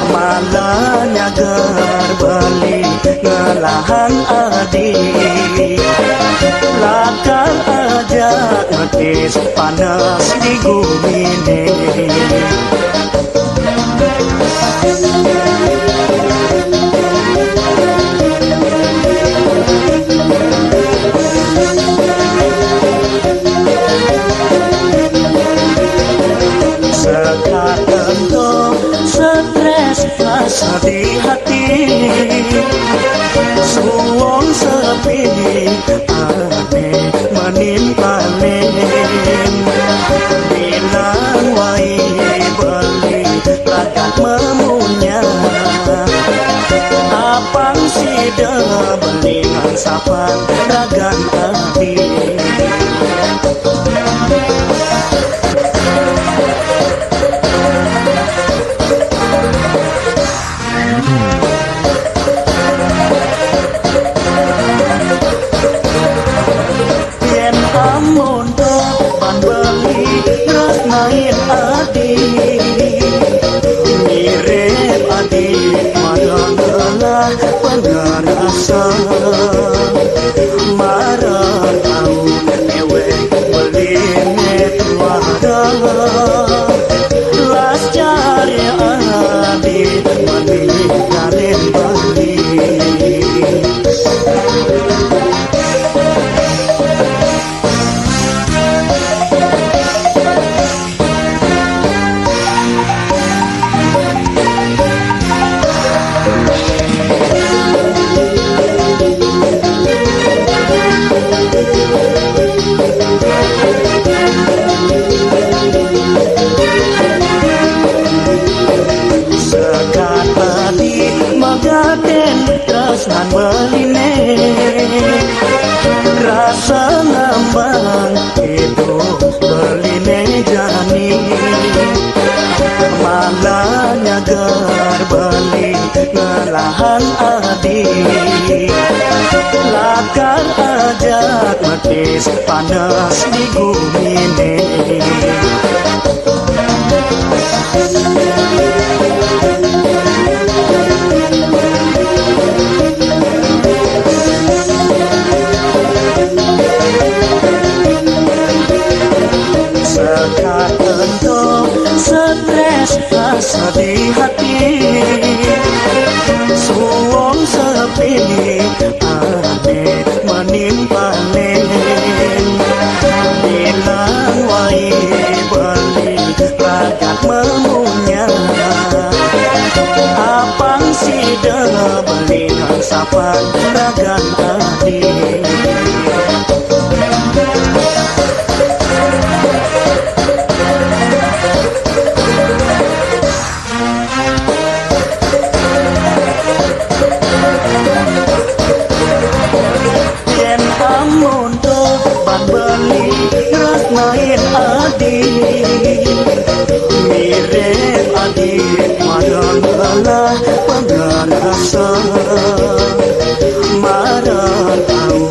Speaker 1: malahnya ger beli ngelahan adi lakar ajak metis panas di gumine sekarang tuh stres rasa di hati suwong sepi aneh menimpalin bilang wai beli lagat memunya apang sida belingan sapan ragan hati yen amun ban beli naik adi mirip adi marah pengerasa marah tahu ewe beli net wadah las cari adi meninggalin bali sekat padi magaten tresnan beline rasa ngambang hidup beline jani malahnya ger beli ngelahan adi lakar ajak metis panas di gumine sekat tentu stres rasa di hati suwong sepi aneh menimpalin bilang wai beli lagat memunya apang sida belingan sapan ragan adi yen amun ban beli naik adi mirip adi marah pengerasa marah tahu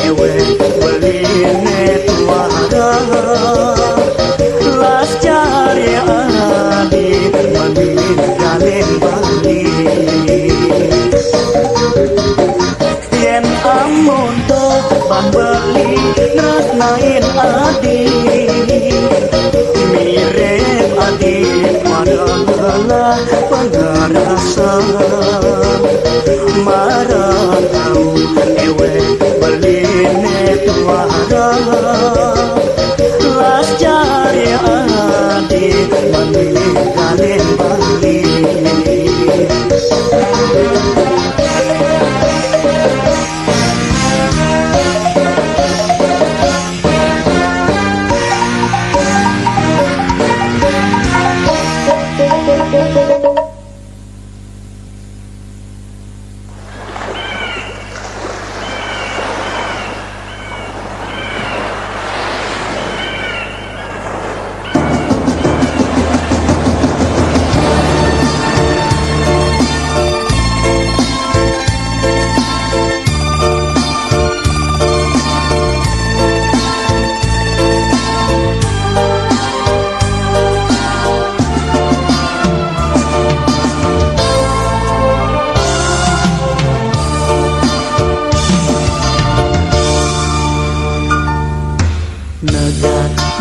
Speaker 1: ewe beli net wadah las cari adi meninggalin bali yen amun ban beli naik adi mirip adi marah pengerasa marah tahu ewe beli net wadah las cari adi meninggalin bali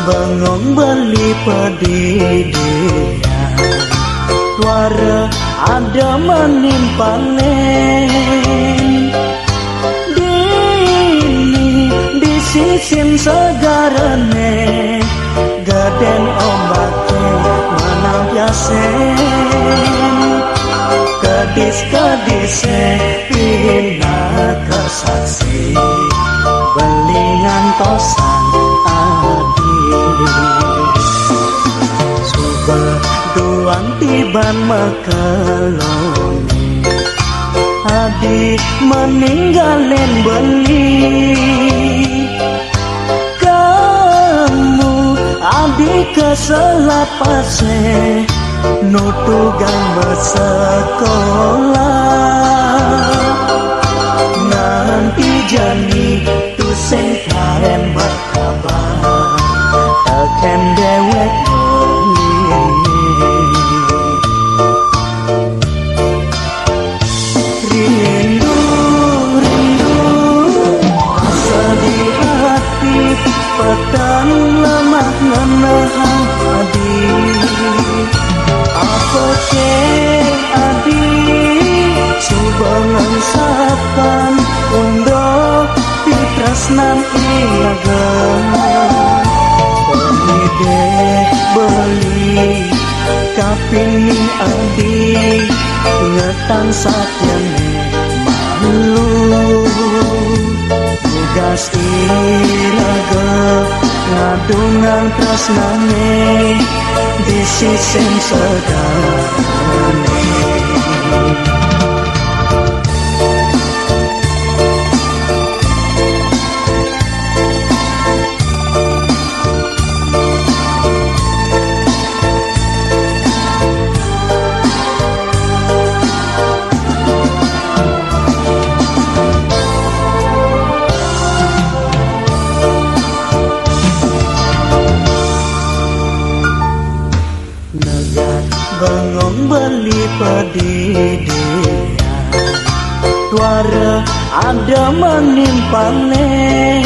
Speaker 1: bengong beli pedidian Tuara ada menimpalen Dini disisim segarane Gaden ombake menampiasen Kedis-kedise pina kesaksi Belingan tosan Suba duang tiban mekeloni Adi meninggalin beli Kamu adi keselat pase Nutugang bersekolah Nanti jani tusing kaen berkabar Teken dewek Rindu, rindu Asa di hati Petang lemah menahan adi Apa ke adi Subangan sapan Untuk ditresnan ilagama Pemide beli Kapini adi Ngetang satyane malu Tugas iraga Ngadungan tresnane Disising segarane Bengong beli pedidian Tuara ada menimpalen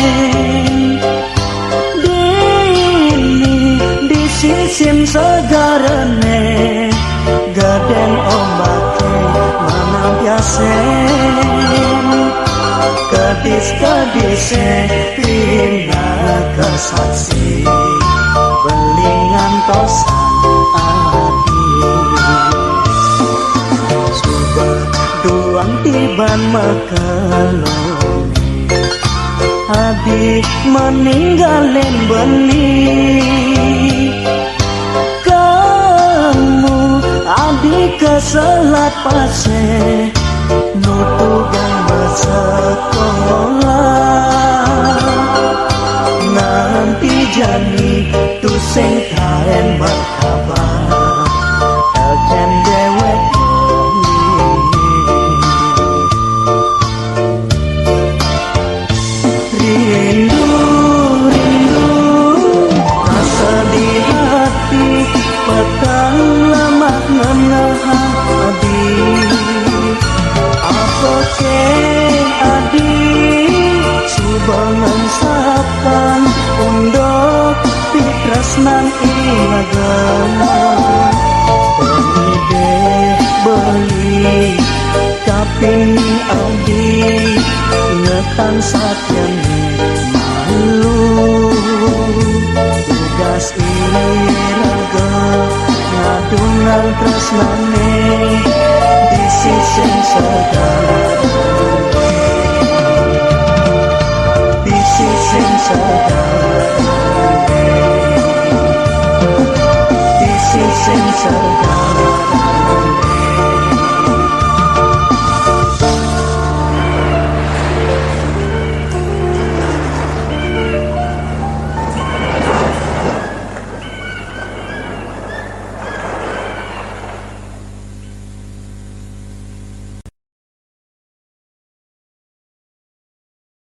Speaker 1: Dini disisim segarane Gaden ombake menampiasen Kedis-kedise pina kesaksi Belingan tosan Duang tiban mekeloni Adi meninggalin beli Kamu adi keselat pase Nutugang bersekolah Nanti jani tusing kaen berkabar Teken dewek Rindu, rindu Rasa di hati Petang lemah menahan adi Apa ke adi Subangan sapan Undok ditresnan ilagama Pemide beli Kapini adi Ngetang satyane malu Tugas iraga Ngadungan tresnane Disising segarane Disising segarane Disising segarane